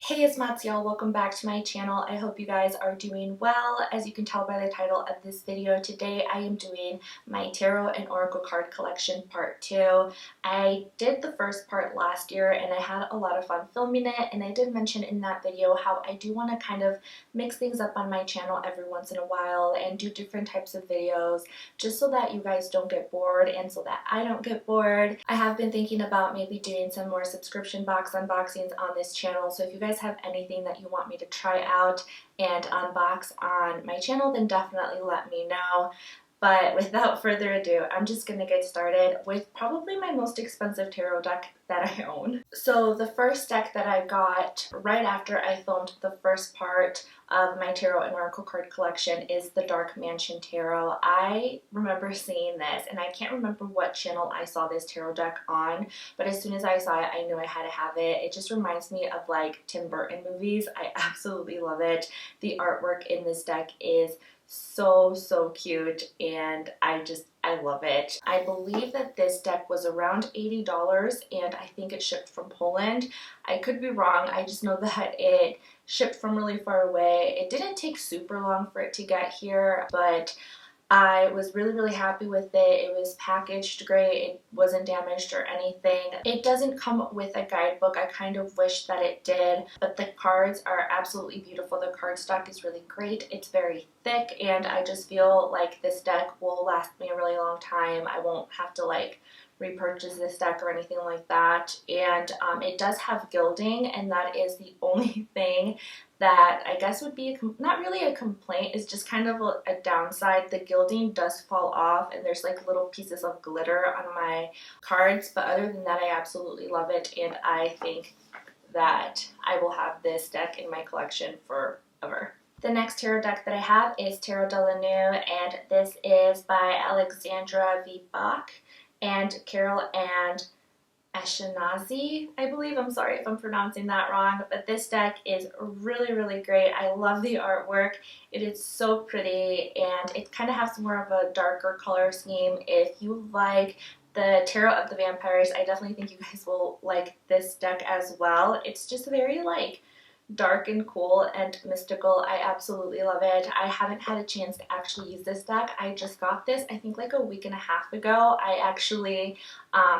Hey, it's Mazciel. Welcome back to my channel. I hope you guys are doing well. As you can tell by the title of this video, today I am doing my Tarot and Oracle card collection part 2. I did the first part last year and I had a lot of fun filming it, and I did mention in that video how I do want to kind of mix things up on my channel every once in a while and do different types of videos just so that you guys don't get bored and so that I don't get bored. I have been thinking about maybe doing some more subscription box unboxings on this channel, so if you guys have anything that you want me to try out and unbox on my channel, then definitely let me know. But without further ado, I'm just going to get started with probably my most expensive tarot deck that I own. So the first deck that I got right after I filmed the first part of my Tarot and Oracle card collection is the Dark Mansion Tarot. I remember seeing this, and I can't remember what channel I saw this tarot deck on, but as soon as I saw it, I knew I had to have it. It just reminds me of like Tim Burton movies. I absolutely love it. The artwork in this deck is so cute, and I love it. I believe that this deck was around $80 and I think it shipped from Poland. I could be wrong. I just know that it shipped from really far away. It didn't take super long for it to get here, but I was really happy with it. It was packaged great. It wasn't damaged or anything. It doesn't come with a guidebook. I kind of wish that it did, but the cards are absolutely beautiful. The cardstock is really great. It's very thick, and I just feel like this deck will last me a really long time. I won't have to like repurchase this deck or anything like that. And it does have gilding, and that is the only thing that I guess would be not really a complaint, it's just kind of a downside. The gilding does fall off and there's like little pieces of glitter on my cards, but other than that I absolutely love it, and I think that I will have this deck in my collection forever. The next tarot deck that I have is Tarot de la New, and this is by Alexandra V. Bach and Carol and Ashkenazi, I believe. I'm sorry if I'm pronouncing that wrong, but this deck is really great. I love the artwork. It is so pretty, and it kind of has more of a darker color scheme. If you like the Tarot of the Vampires, I definitely think you guys will like this deck as well. It's just very like dark and cool and mystical. I absolutely love it. I haven't had a chance to actually use this deck. I just got this I think like a week and a half ago. I actually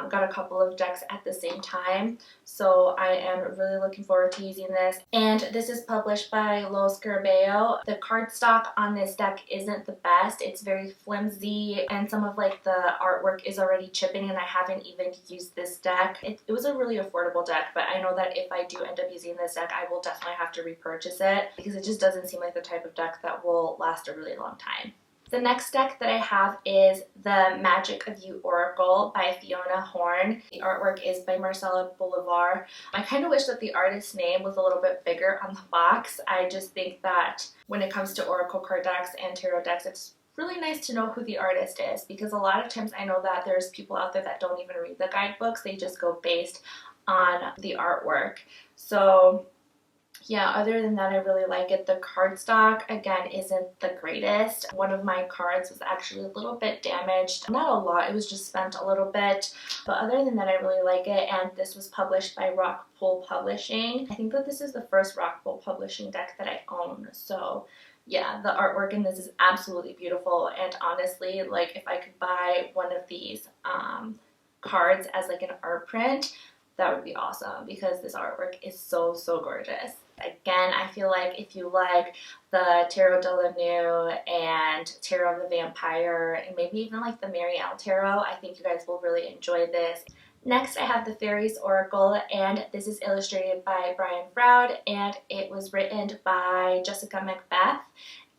got a couple of decks at the same time, so I am really looking forward to using this. And this is published by Lo Scarabeo. The cardstock on this deck isn't the best. It's very flimsy, and some of like the artwork is already chipping, and I haven't even used this deck. It was a really affordable deck, but I know that if I do end up using this deck, I will definitely have to repurchase it because it just doesn't seem like the type of deck that will last a really long time. The next deck that I have is the Magic of You Oracle by Fiona Horn. The artwork is by Marcella Bolivar. I kind of wish that the artist's name was a little bit bigger on the box. I just think that when it comes to Oracle card decks and tarot decks, it's really nice to know who the artist is, because a lot of times I know that there's people out there that don't even read the guidebooks. They just go based on the artwork. So yeah, other than that, I really like it. The cardstock, again, isn't the greatest. One of my cards was actually a little bit damaged. Not a lot, it was just spent a little bit. But other than that, I really like it. And this was published by Rockpool Publishing. I think that this is the first Rockpool Publishing deck that I own. So yeah, the artwork in this is absolutely beautiful. And honestly, like if I could buy one of these cards as like an art print, that would be awesome, because this artwork is so gorgeous. Again, I feel like if you like the Tarot de la New and Tarot of the Vampire, and maybe even like the Marielle Tarot, I think you guys will really enjoy this. Next, I have the Fairies Oracle, and this is illustrated by Brian Froud, and it was written by Jessica Macbeth.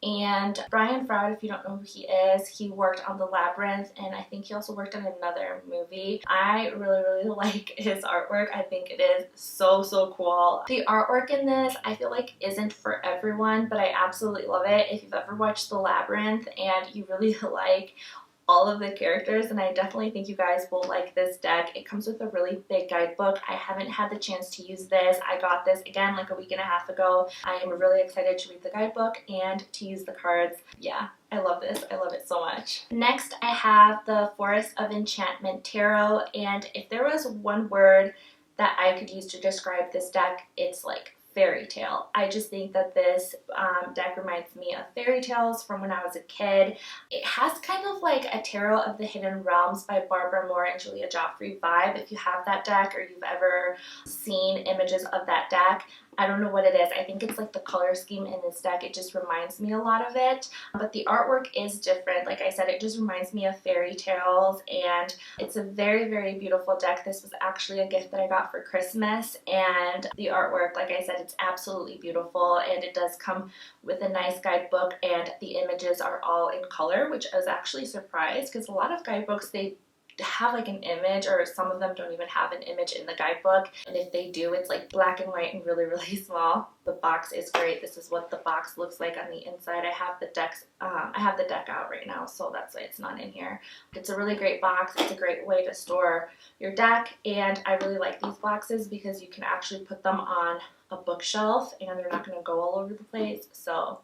And Brian Froud, if you don't know who he is, he worked on The Labyrinth, and I think he also worked on another movie. I really like his artwork. I think it is so cool. The artwork in this, I feel like isn't for everyone, but I absolutely love it. If you've ever watched The Labyrinth and you really like all of the characters, and I definitely think you guys will like this deck. It comes with a really big guidebook. I haven't had the chance to use this. I got this again like a week and a half ago. I am really excited to read the guidebook and to use the cards. Yeah, I love this. I love it so much. Next, I have the Forest of Enchantment Tarot, and if there was one word that I could use to describe this deck, it's like fairy tale. I just think that this deck reminds me of fairy tales from when I was a kid. It has kind of like a Tarot of the Hidden Realms by Barbara Moore and Julia Joffrey vibe. If you have that deck or you've ever seen images of that deck, I don't know what it is. I think it's like the color scheme in this deck. It just reminds me a lot of it. But the artwork is different. Like I said, it just reminds me of fairy tales. And it's a very, very beautiful deck. This was actually a gift that I got for Christmas. And the artwork, like I said, it's absolutely beautiful. And it does come with a nice guidebook. And the images are all in color, which I was actually surprised because a lot of guidebooks, they have like an image, or some of them don't even have an image in the guidebook, and if they do, it's like black and white and really, really small. The box is great. This is what the box looks like on the inside. I have the deck out right now, so that's why it's not in here. It's a really great box. It's a great way to store your deck, and I really like these boxes because you can actually put them on a bookshelf and they're not going to go all over the place. So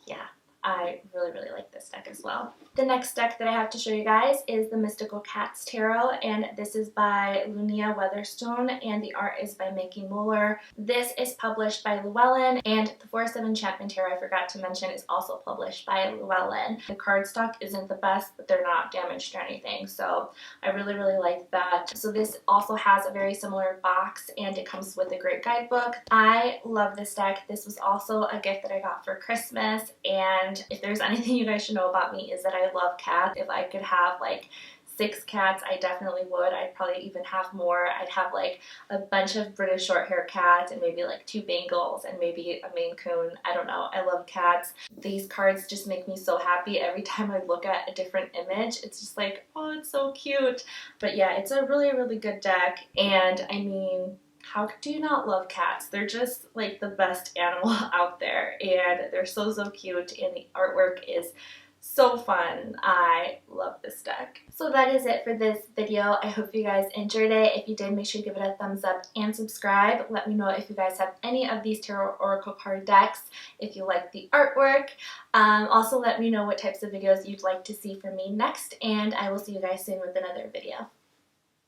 yeah, I really, really like this deck as well. The next deck that I have to show you guys is the Mystical Cats Tarot, and this is by Lunia Weatherstone, and the art is by Mickey Mueller. This is published by Llewellyn, and the Forest of Enchantment Tarot, I forgot to mention, is also published by Llewellyn. The cardstock isn't the best, but they're not damaged or anything, so I really, really like that. So this also has a very similar box, and it comes with a great guidebook. I love this deck. This was also a gift that I got for Christmas, and if there's anything you guys should know about me is that I love cats. If I could have like 6 cats, I definitely would. I'd probably even have more. I'd have like a bunch of British short hair cats and maybe like 2 Bengals and maybe a Maine Coon. I don't know. I love cats. These cards just make me so happy every time I look at a different image. It's just like, oh, it's so cute. But yeah, it's a really, really good deck. And I mean, how do you not love cats? They're just like the best animal out there, and they're so, so cute, and the artwork is so fun. I love this deck. So that is it for this video. I hope you guys enjoyed it. If you did, make sure you give it a thumbs up and subscribe. Let me know if you guys have any of these Tarot Oracle card decks, if you like the artwork. Also, let me know what types of videos you'd like to see from me next, and I will see you guys soon with another video.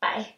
Bye.